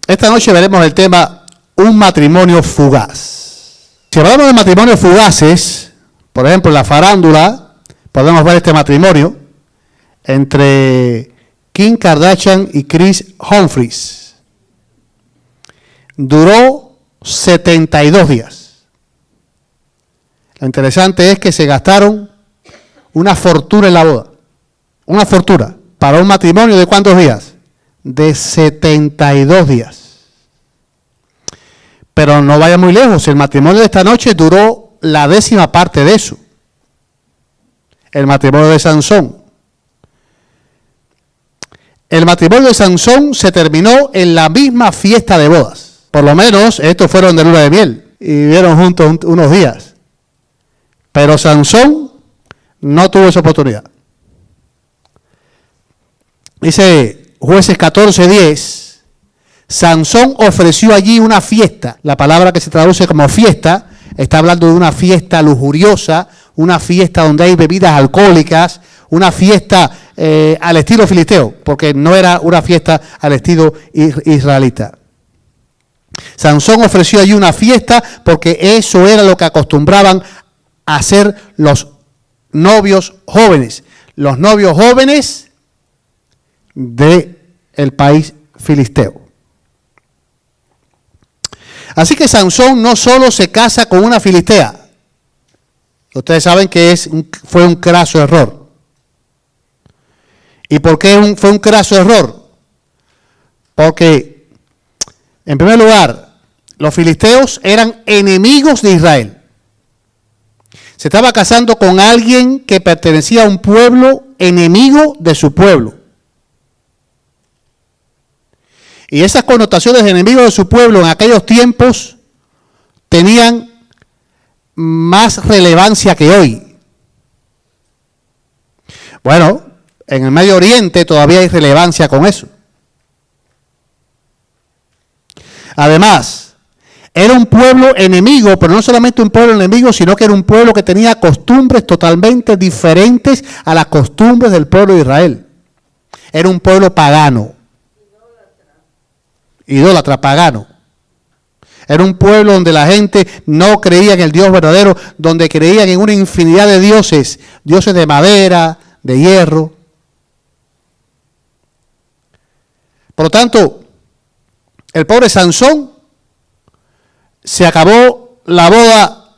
Esta noche veremos el tema un matrimonio fugaz. Si hablamos de matrimonios fugaces, por ejemplo en la farándula, podemos ver este matrimonio entre Kim Kardashian y Chris Humphries. Duró 72 días. Lo interesante es que se gastaron una fortuna en la boda. Una fortuna. ¿Para un matrimonio de cuántos días? De 72 días. Pero no vaya muy lejos. El matrimonio de esta noche duró la 10ª parte de eso. El matrimonio de Sansón. El matrimonio de Sansón se terminó en la misma fiesta de bodas. Por lo menos estos fueron de luna de miel y vivieron juntos unos días. Pero Sansón no tuvo esa oportunidad. Dice Jueces 14:10, Sansón ofreció allí una fiesta. La palabra que se traduce como fiesta está hablando de una fiesta lujuriosa, una fiesta donde hay bebidas alcohólicas, una fiesta al estilo filisteo, porque no era una fiesta al estilo israelita. Sansón ofreció allí una fiesta porque eso era lo que acostumbraban a hacer los novios jóvenes. Los novios jóvenes del país filisteo. Así que Sansón no solo se casa con una filistea. Ustedes saben que fue un craso error. ¿Y por qué fue un craso error? Porque, en primer lugar, los filisteos eran enemigos de Israel. Se estaba casando con alguien que pertenecía a un pueblo enemigo de su pueblo. Y esas connotaciones de enemigos de su pueblo en aquellos tiempos tenían más relevancia que hoy. Bueno, en el Medio Oriente todavía hay relevancia con eso. Además, era un pueblo enemigo, pero no solamente un pueblo enemigo, sino que era un pueblo que tenía costumbres totalmente diferentes a las costumbres del pueblo de Israel. Era un pueblo pagano. Idólatra, pagano. Era un pueblo donde la gente no creía en el Dios verdadero, donde creían en una infinidad de dioses, dioses de madera, de hierro. Por lo tanto, el pobre Sansón se acabó la boda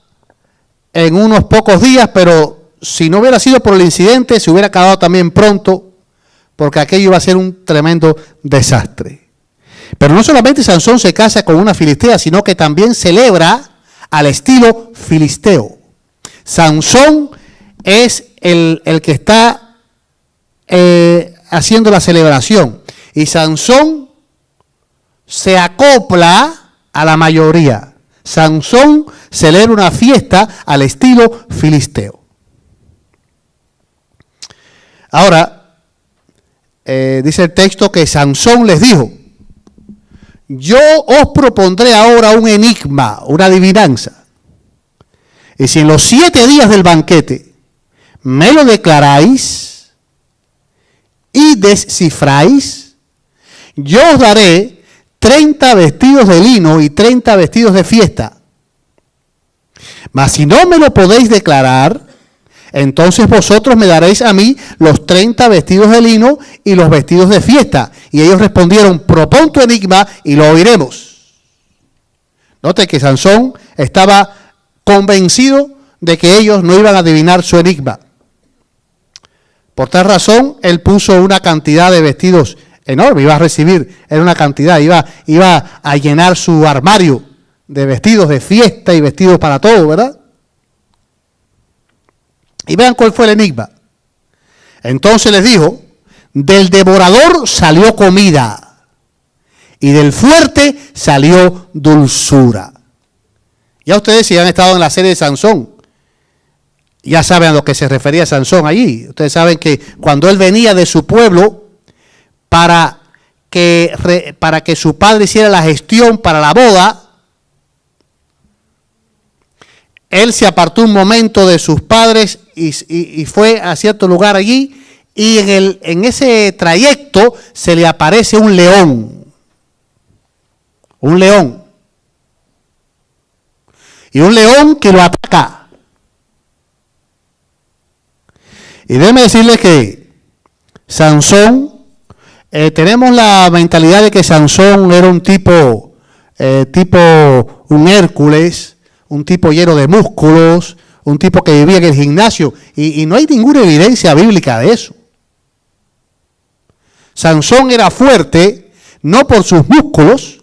en unos pocos días, pero si no hubiera sido por el incidente, se hubiera acabado también pronto, porque aquello iba a ser un tremendo desastre. Pero no solamente Sansón se casa con una filistea, sino que también celebra al estilo filisteo. Sansón es el que está haciendo la celebración. Y Sansón se acopla a la mayoría. Sansón celebra una fiesta al estilo filisteo. Ahora, dice el texto que Sansón les dijo: yo os propondré ahora un enigma, una adivinanza. Y si en los 7 días del banquete me lo declaráis y descifráis, yo os daré 30 vestidos de lino y 30 vestidos de fiesta. Mas si no me lo podéis declarar, entonces vosotros me daréis a mí los 30 vestidos de lino y los vestidos de fiesta. Y ellos respondieron: propón tu enigma y lo oiremos. Note que Sansón estaba convencido de que ellos no iban a adivinar su enigma. Por tal razón, él puso una cantidad de vestidos enorme. Iba a recibir, era una cantidad, iba a llenar su armario de vestidos de fiesta y vestidos para todo, ¿verdad? Y vean cuál fue el enigma. Entonces les dijo: del devorador salió comida y del fuerte salió dulzura. Ya ustedes, si han estado en la serie de Sansón, ya saben a lo que se refería Sansón allí. Ustedes saben que cuando él venía de su pueblo para que su padre hiciera la gestión para la boda, él se apartó un momento de sus padres y fue a cierto lugar allí, y en ese trayecto se le aparece un león. un león. Y un león que lo ataca. Y déjeme decirles que Sansón, tenemos la mentalidad de que Sansón era un tipo un Hércules, un tipo lleno de músculos, un tipo que vivía en el gimnasio, y no hay ninguna evidencia bíblica de eso. Sansón era fuerte, no por sus músculos,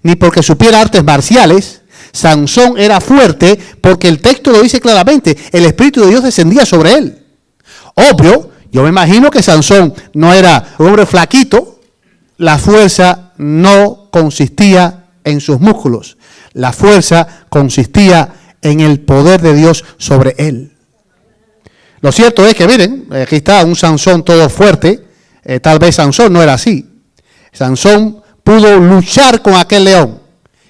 ni porque supiera artes marciales. Sansón era fuerte porque el texto lo dice claramente, el Espíritu de Dios descendía sobre él. Obvio, yo me imagino que Sansón no era un hombre flaquito, la fuerza no consistía en sus músculos, la fuerza consistía en el poder de Dios sobre él. Lo cierto es que, miren, aquí está un Sansón todo fuerte, tal vez Sansón no era así. Sansón pudo luchar con aquel león,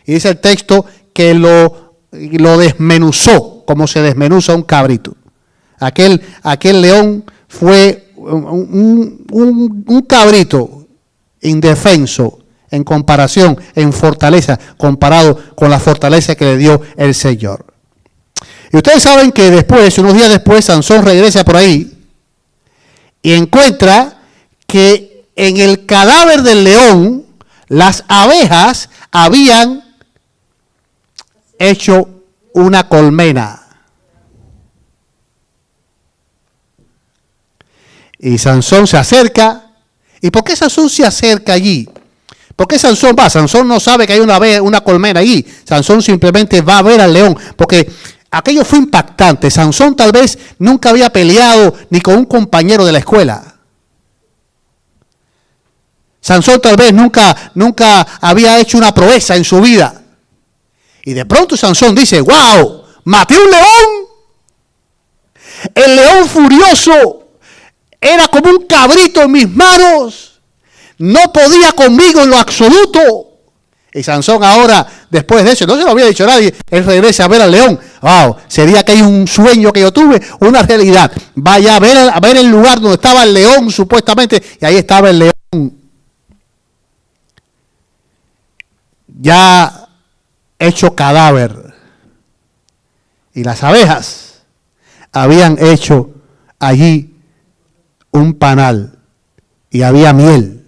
y dice el texto que lo desmenuzó, como se desmenuza un cabrito. Aquel león fue un cabrito indefenso en comparación, en fortaleza, comparado con la fortaleza que le dio el Señor. Y ustedes saben que después, unos días después, Sansón regresa por ahí y encuentra que en el cadáver del león, las abejas habían hecho una colmena. Y Sansón se acerca. ¿Y por qué Sansón se acerca allí? ¿Por qué Sansón va? Sansón no sabe que hay una colmena allí. Sansón simplemente va a ver al león, porque aquello fue impactante. Sansón tal vez nunca había peleado ni con un compañero de la escuela. Sansón tal vez nunca había hecho una proeza en su vida. Y de pronto Sansón dice, wow, maté un león. El león furioso era como un cabrito en mis manos. No podía conmigo en lo absoluto. Y Sansón ahora, después de eso, no se lo había dicho a nadie, él regresa a ver al león. Wow, sería que hay un sueño que yo tuve, una realidad. Vaya a ver el lugar donde estaba el león supuestamente, y ahí estaba el león. Ya hecho cadáver. Y las abejas habían hecho allí un panal y había miel.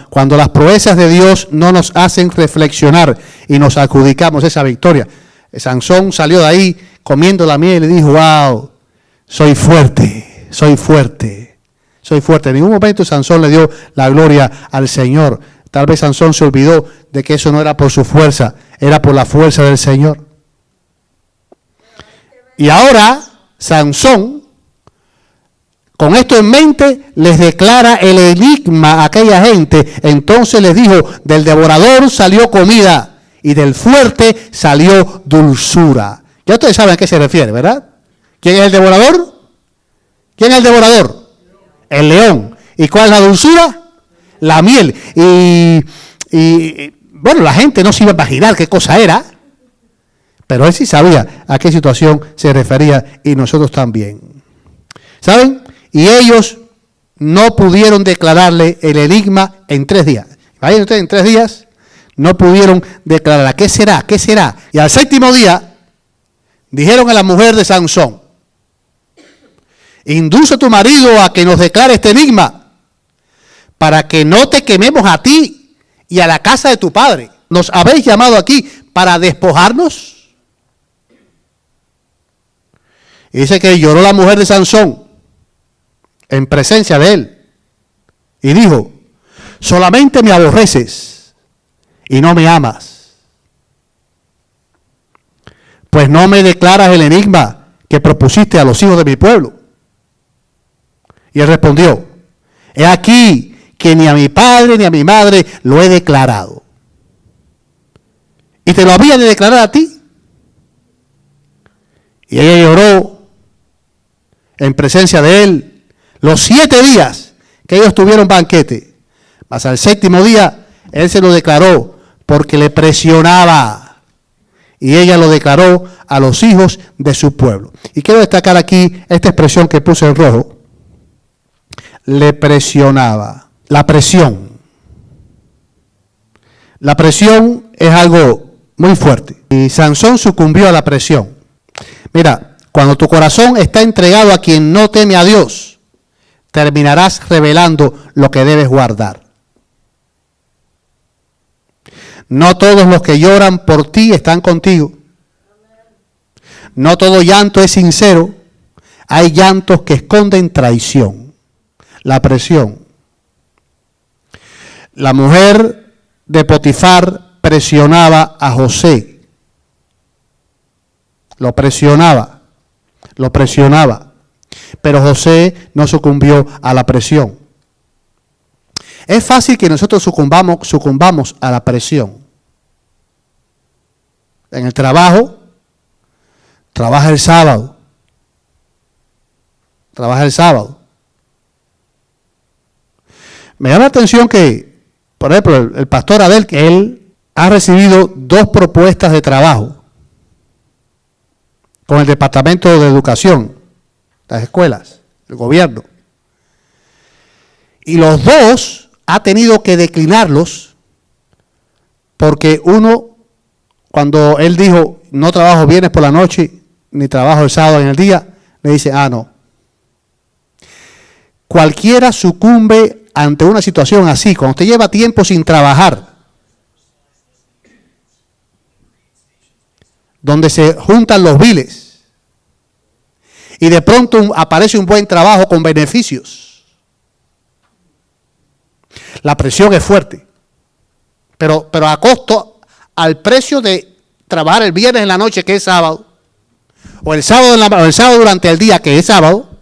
Cuando las proezas de Dios no nos hacen reflexionar y nos adjudicamos esa victoria. Sansón salió de ahí comiendo la miel y dijo, wow, soy fuerte, soy fuerte, soy fuerte. En ningún momento Sansón le dio la gloria al Señor. Tal vez Sansón se olvidó de que eso no era por su fuerza, era por la fuerza del Señor. Y ahora Sansón, con esto en mente, les declara el enigma a aquella gente. Entonces les dijo, del devorador salió comida y del fuerte salió dulzura. Ya ustedes saben a qué se refiere, ¿verdad? ¿Quién es el devorador? ¿Quién es el devorador? El león. ¿Y cuál es la dulzura? La miel. Y bueno, la gente no se iba a imaginar qué cosa era, pero él sí sabía a qué situación se refería y nosotros también. ¿Saben? Y ellos no pudieron declararle el enigma en 3 días. Vayan ustedes, en 3 días no pudieron declararla. ¿Qué será? ¿Qué será? Y al 7º día dijeron a la mujer de Sansón, induce a tu marido a que nos declare este enigma, para que no te quememos a ti y a la casa de tu padre. ¿Nos habéis llamado aquí para despojarnos? Y dice que lloró la mujer de Sansón en presencia de él y dijo, solamente me aborreces y no me amas, pues no me declaras el enigma que propusiste a los hijos de mi pueblo. Y él respondió, he aquí que ni a mi padre ni a mi madre lo he declarado. ¿Y te lo había de declarar a ti? Y ella lloró en presencia de él los 7 días que ellos tuvieron banquete. Mas al 7º día él se lo declaró porque le presionaba. Y ella lo declaró a los hijos de su pueblo. Y quiero destacar aquí esta expresión que puse en rojo. Le presionaba. La presión. La presión es algo muy fuerte. Y Sansón sucumbió a la presión. Mira, cuando tu corazón está entregado a quien no teme a Dios, terminarás revelando lo que debes guardar. No todos los que lloran por ti están contigo. No todo llanto es sincero. Hay llantos que esconden traición, la presión. La mujer de Potifar presionaba a José. Lo presionaba. Pero José no sucumbió a la presión. Es fácil que nosotros sucumbamos a la presión. En el trabajo, trabaja el sábado. Me llama la atención que, por ejemplo, el pastor Abel, que él ha recibido 2 propuestas de trabajo con el Departamento de Educación, las escuelas, el gobierno. Y los 2 ha tenido que declinarlos porque uno, cuando él dijo, no trabajo viernes por la noche, ni trabajo el sábado en el día, le dice, no. Cualquiera sucumbe ante una situación así, cuando usted lleva tiempo sin trabajar, donde se juntan los biles, y de pronto aparece un buen trabajo con beneficios. La presión es fuerte, pero a costo, al precio de trabajar el viernes en la noche, que es sábado, o el sábado durante el día, que es sábado.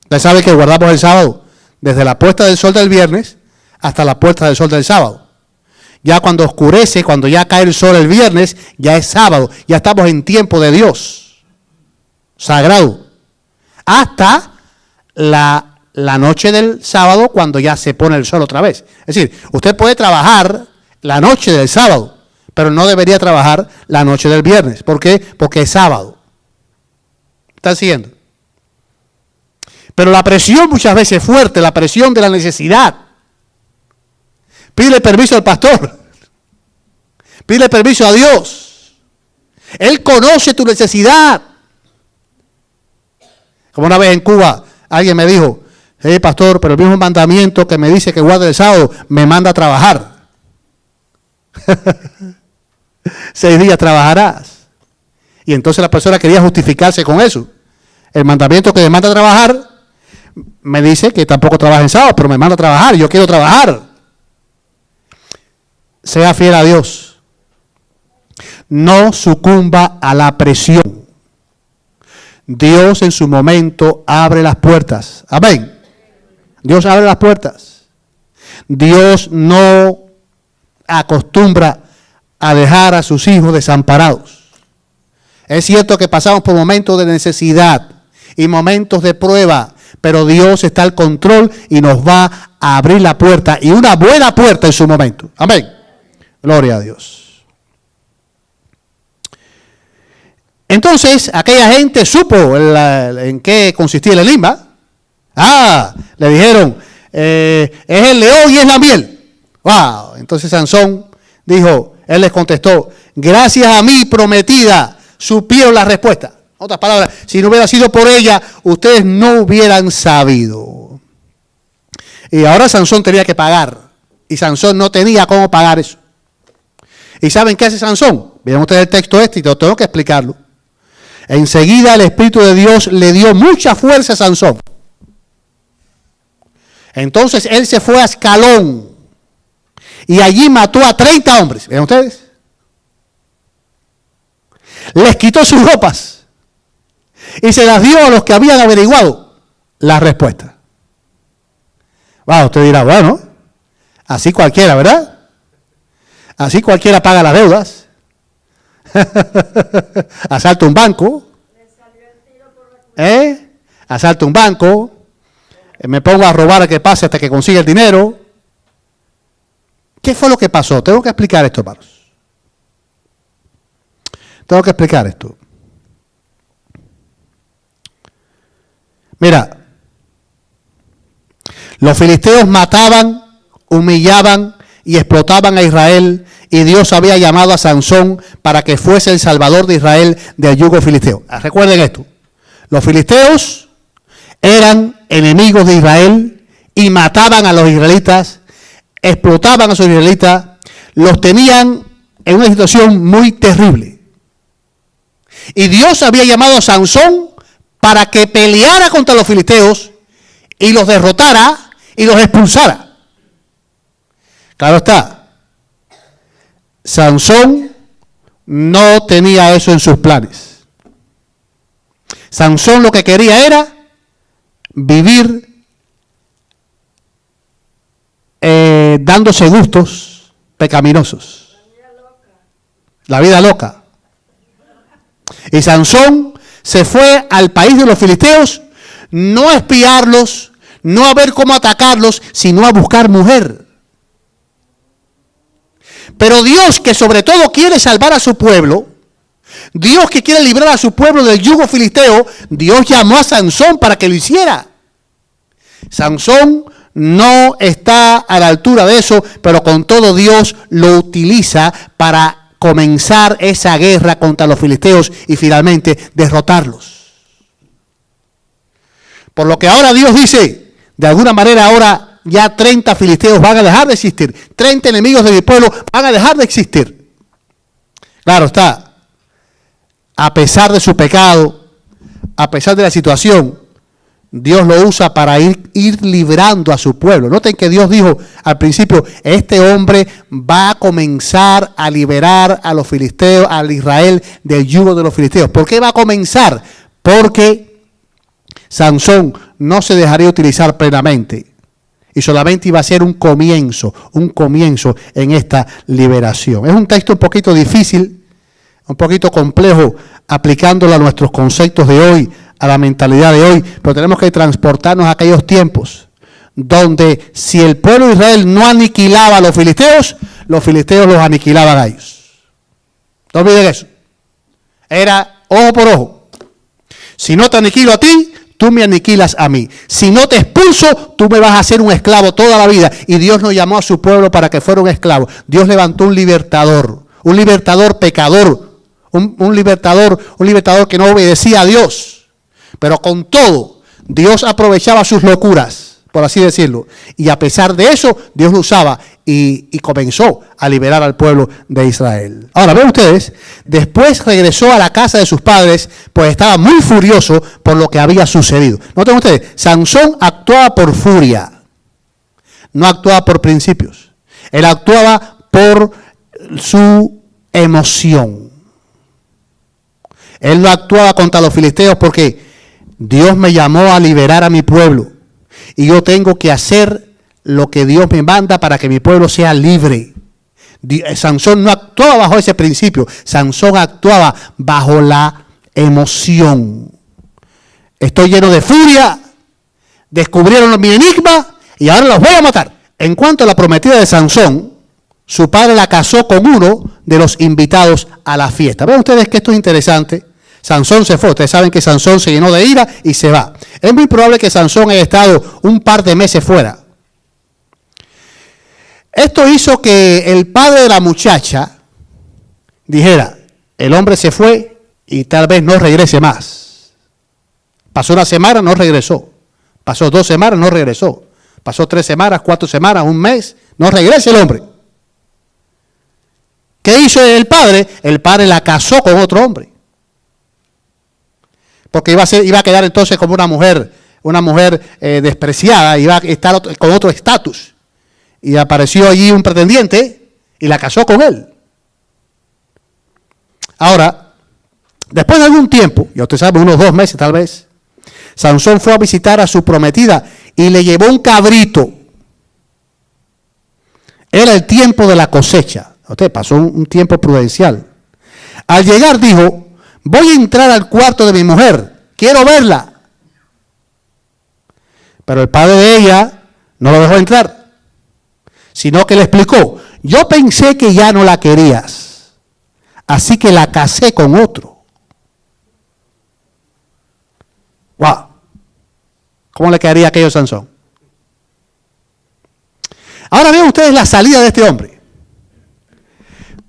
Usted sabe que guardamos el sábado desde la puesta del sol del viernes hasta la puesta del sol del sábado. Ya cuando oscurece, cuando ya cae el sol el viernes, ya es sábado. Ya estamos en tiempo de Dios, sagrado. Hasta la noche del sábado, cuando ya se pone el sol otra vez. Es decir, usted puede trabajar la noche del sábado, pero no debería trabajar la noche del viernes. ¿Por qué? Porque es sábado. ¿Están siguiendo? Pero la presión muchas veces es fuerte, la presión de la necesidad. Pídele permiso al pastor. Pídele permiso a Dios. Él conoce tu necesidad. Como una vez en Cuba, alguien me dijo, hey pastor, pero el mismo mandamiento que me dice que guarde el sábado, me manda a trabajar. 6 días trabajarás. Y entonces la persona quería justificarse con eso. El mandamiento que me manda a trabajar me dice que tampoco trabaja en sábado, pero me manda a trabajar, yo quiero trabajar. Sea fiel a Dios. No sucumba a la presión. Dios en su momento abre las puertas. Amén. Dios abre las puertas. Dios no acostumbra a dejar a sus hijos desamparados. Es cierto que pasamos por momentos de necesidad y momentos de prueba, pero Dios está al control y nos va a abrir la puerta, y una buena puerta en su momento. Amén. Gloria a Dios. Entonces, aquella gente supo en qué consistía el enigma. Le dijeron, es el león y es la miel. Wow. Entonces Sansón dijo, él les contestó, gracias a mí, prometida, supieron la respuesta. En otras palabras, si no hubiera sido por ella, ustedes no hubieran sabido. Y ahora Sansón tenía que pagar. Y Sansón no tenía cómo pagar eso. ¿Y saben qué hace Sansón? Miren ustedes el texto y tengo que explicarlo. Enseguida el Espíritu de Dios le dio mucha fuerza a Sansón. Entonces él se fue a Ascalón. Y allí mató a 30 hombres. ¿Ven ustedes? Les quitó sus ropas. Y se las dio a los que habían averiguado la respuesta. Usted dirá, bueno, así cualquiera, ¿verdad? Así cualquiera paga las deudas. Asalta un banco. Asalta un banco. Me pongo a robar al que pase hasta que consiga el dinero. ¿Qué fue lo que pasó? Tengo que explicar esto, hermanos. Tengo que explicar esto. Mira, los filisteos mataban, humillaban y explotaban a Israel, y Dios había llamado a Sansón para que fuese el salvador de Israel del yugo filisteo. Recuerden esto, los filisteos eran enemigos de Israel y mataban a los israelitas, explotaban a los israelitas, los tenían en una situación muy terrible. Y Dios había llamado a Sansón para que peleara contra los filisteos y los derrotara y los expulsara. Claro está, Sansón no tenía eso en sus planes. Sansón lo que quería era vivir dándose gustos pecaminosos. La vida loca. Y Sansón se fue al país de los filisteos, no a espiarlos, no a ver cómo atacarlos, sino a buscar mujer. Pero Dios, que sobre todo quiere salvar a su pueblo, Dios que quiere librar a su pueblo del yugo filisteo, Dios llamó a Sansón para que lo hiciera. Sansón no está a la altura de eso, pero con todo Dios lo utiliza para comenzar esa guerra contra los filisteos y finalmente derrotarlos. Por lo que ahora Dios dice, de alguna manera ahora ya 30 filisteos van a dejar de existir. 30 enemigos de mi pueblo van a dejar de existir. Claro está, a pesar de su pecado, a pesar de la situación, Dios lo usa para ir librando a su pueblo. Noten que Dios dijo al principio, este hombre va a comenzar a liberar a los filisteos, al Israel del yugo de los filisteos. ¿Por qué va a comenzar? Porque Sansón no se dejaría utilizar plenamente. Y solamente iba a ser un comienzo en esta liberación. Es un texto un poquito difícil, un poquito complejo, aplicándolo a nuestros conceptos de hoy, a la mentalidad de hoy, pero tenemos que transportarnos a aquellos tiempos donde si el pueblo de Israel no aniquilaba a los filisteos los aniquilaban a ellos. No olviden eso. Era ojo por ojo. Si no te aniquilo a ti, tú me aniquilas a mí. Si no te expulso, tú me vas a hacer un esclavo toda la vida. Y Dios no llamó a su pueblo para que fuera un esclavo. Dios levantó un libertador pecador, un libertador que no obedecía a Dios. Pero con todo, Dios aprovechaba sus locuras, por así decirlo. Y a pesar de eso, Dios lo usaba y comenzó a liberar al pueblo de Israel. Ahora, ven ustedes, después regresó a la casa de sus padres, pues estaba muy furioso por lo que había sucedido. Noten ustedes, Sansón actuaba por furia, no actuaba por principios. Él actuaba por su emoción. Él no actuaba contra los filisteos porque Dios me llamó a liberar a mi pueblo y yo tengo que hacer lo que Dios me manda para que mi pueblo sea libre. Sansón no actuaba bajo ese principio, Sansón actuaba bajo la emoción. Estoy lleno de furia, descubrieron mi enigma y ahora los voy a matar. En cuanto a la prometida de Sansón, su padre la casó con uno de los invitados a la fiesta. Vean ustedes que esto es interesante. Sansón se fue. Ustedes saben que Sansón se llenó de ira y se va. Es muy probable que Sansón haya estado un par de meses fuera. Esto hizo que el padre de la muchacha dijera, el hombre se fue y tal vez no regrese más. Pasó una semana, no regresó. Pasó 2 semanas, no regresó. Pasó 3 semanas, 4 semanas, un mes, no regresa el hombre. ¿Qué hizo el padre? El padre la casó con otro hombre. Porque iba a quedar entonces como una mujer despreciada, iba a estar con otro estatus. Y apareció allí un pretendiente y la casó con él. Ahora, después de algún tiempo, ya usted sabe, unos 2 meses tal vez, Sansón fue a visitar a su prometida y le llevó un cabrito. Era el tiempo de la cosecha. Usted pasó un tiempo prudencial. Al llegar dijo, voy a entrar al cuarto de mi mujer, quiero verla. Pero el padre de ella no lo dejó entrar, sino que le explicó, yo pensé que ya no la querías, así que la casé con otro. Wow, ¿cómo le quedaría aquello a Sansón? Ahora vean ustedes la salida de este hombre.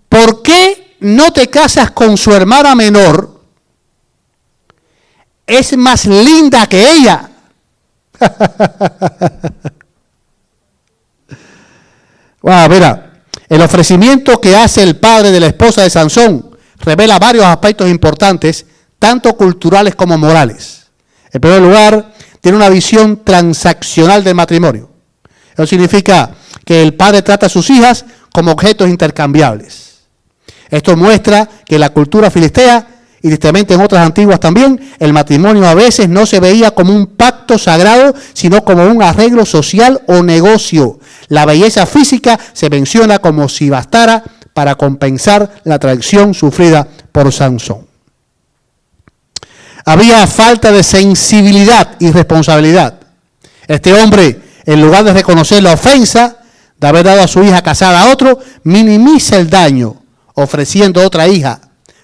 ¿Por qué no te casas con su hermana menor? Es más linda que ella. Wow, mira, el ofrecimiento que hace el padre de la esposa de Sansón revela varios aspectos importantes, tanto culturales como morales. En primer lugar, tiene una visión transaccional del matrimonio. Eso significa que el padre trata a sus hijas como objetos intercambiables. Esto muestra que en la cultura filistea, y tristemente en otras antiguas también, el matrimonio a veces no se veía como un pacto sagrado, sino como un arreglo social o negocio. La belleza física se menciona como si bastara para compensar la traición sufrida por Sansón. Había falta de sensibilidad y responsabilidad. Este hombre, en lugar de reconocer la ofensa de haber dado a su hija casada a otro, minimiza el daño, ofreciendo otra hija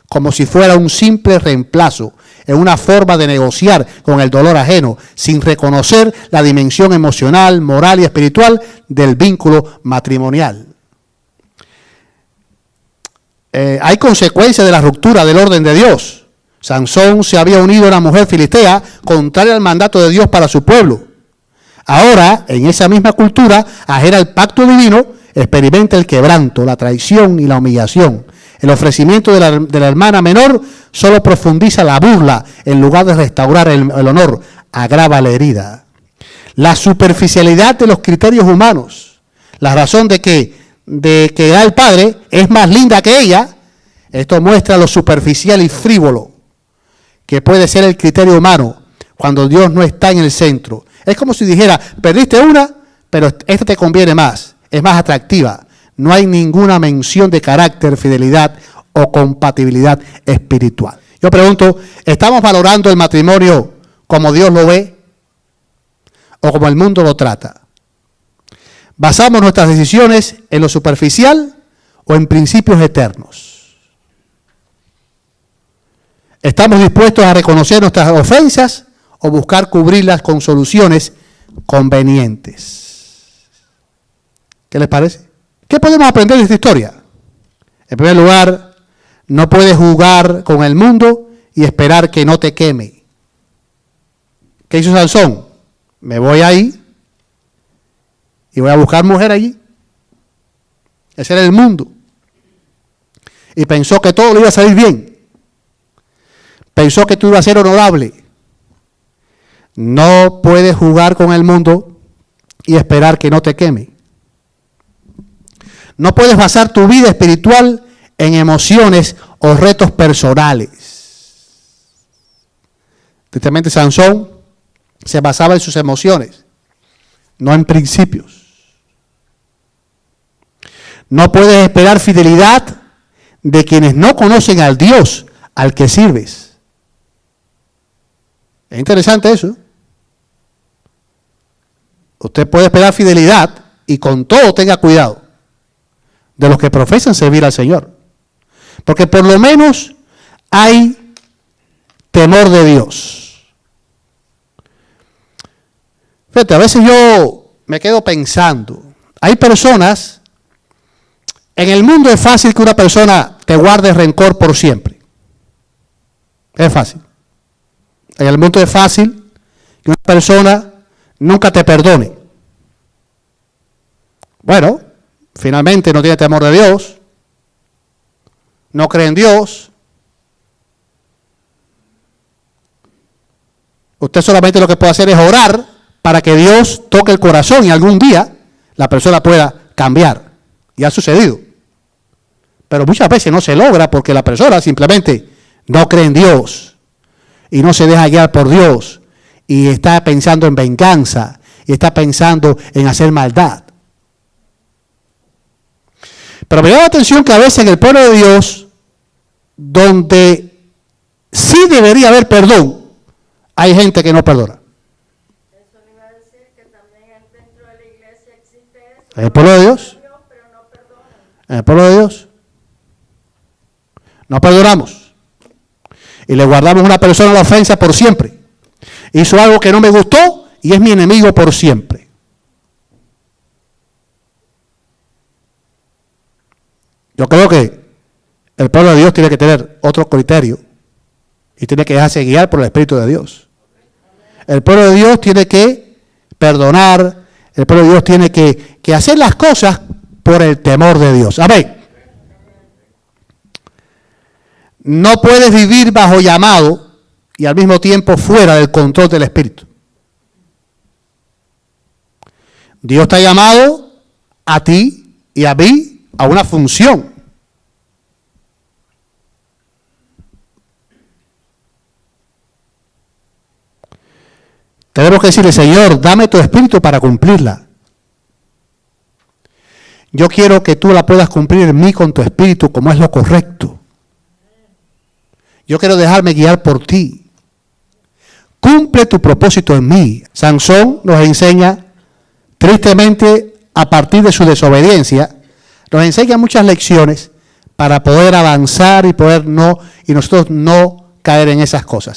como si fuera un simple reemplazo, en una forma de negociar con el dolor ajeno, sin reconocer la dimensión emocional, moral y espiritual del vínculo matrimonial. Hay consecuencias de la ruptura del orden de Dios. Sansón se había unido a una mujer filistea contraria al mandato de Dios para su pueblo. Ahora, en esa misma cultura, ajena al pacto divino, experimenta el quebranto, la traición y la humillación. El ofrecimiento de la hermana menor solo profundiza la burla en lugar de restaurar el honor, agrava la herida. La superficialidad de los criterios humanos, la razón de que da el padre es más linda que ella, esto muestra lo superficial y frívolo que puede ser el criterio humano cuando Dios no está en el centro. Es como si dijera, perdiste una, pero esta te conviene más, es más atractiva. No hay ninguna mención de carácter, fidelidad o compatibilidad espiritual. Yo pregunto, ¿estamos valorando el matrimonio como Dios lo ve o como el mundo lo trata? ¿Basamos nuestras decisiones en lo superficial o en principios eternos? ¿Estamos dispuestos a reconocer nuestras ofensas o buscar cubrirlas con soluciones convenientes? ¿Qué les parece? ¿Qué podemos aprender de esta historia? En primer lugar, no puedes jugar con el mundo y esperar que no te queme. ¿Qué hizo Sansón? Me voy ahí y voy a buscar mujer allí. Ese era el mundo. Y pensó que todo le iba a salir bien. Pensó que tú ibas a ser honorable. No puedes jugar con el mundo y esperar que no te queme. No puedes basar tu vida espiritual en emociones o retos personales. Tristemente, Sansón se basaba en sus emociones, no en principios. No puedes esperar fidelidad de quienes no conocen al Dios al que sirves. Es interesante eso. Usted puede esperar fidelidad y con todo tenga cuidado de los que profesan servir al Señor. Porque por lo menos hay temor de Dios. Fíjate, a veces yo me quedo pensando, hay personas, en el mundo es fácil que una persona te guarde rencor por siempre. Es fácil. En el mundo es fácil que una persona nunca te perdone. Bueno, finalmente no tiene temor de Dios, no cree en Dios. Usted solamente lo que puede hacer es orar para que Dios toque el corazón y algún día la persona pueda cambiar. Y ha sucedido. Pero muchas veces no se logra porque la persona simplemente no cree en Dios y no se deja guiar por Dios y está pensando en venganza y está pensando en hacer maldad. Pero me llama la atención que a veces en el pueblo de Dios, donde sí debería haber perdón, hay gente que no perdona. Eso le iba a decir que también dentro de la iglesia existe eso. ¿En el pueblo de Dios? Pero no perdonan. En el pueblo de Dios. No perdonamos. Y le guardamos a una persona la ofensa por siempre. Hizo algo que no me gustó y es mi enemigo por siempre. Yo creo que el pueblo de Dios tiene que tener otro criterio y tiene que dejarse guiar por el Espíritu de Dios. El pueblo de Dios tiene que perdonar, el pueblo de Dios tiene que hacer las cosas por el temor de Dios. Amén. No puedes vivir bajo llamado y al mismo tiempo fuera del control del Espíritu. Dios te ha llamado a ti y a mí a una función. Tenemos que decirle, Señor, dame tu Espíritu para cumplirla. Yo quiero que tú la puedas cumplir en mí con tu Espíritu como es lo correcto. Yo quiero dejarme guiar por ti. Cumple tu propósito en mí. Sansón nos enseña, tristemente, a partir de su desobediencia, nos enseña muchas lecciones para poder avanzar y nosotros no caer en esas cosas.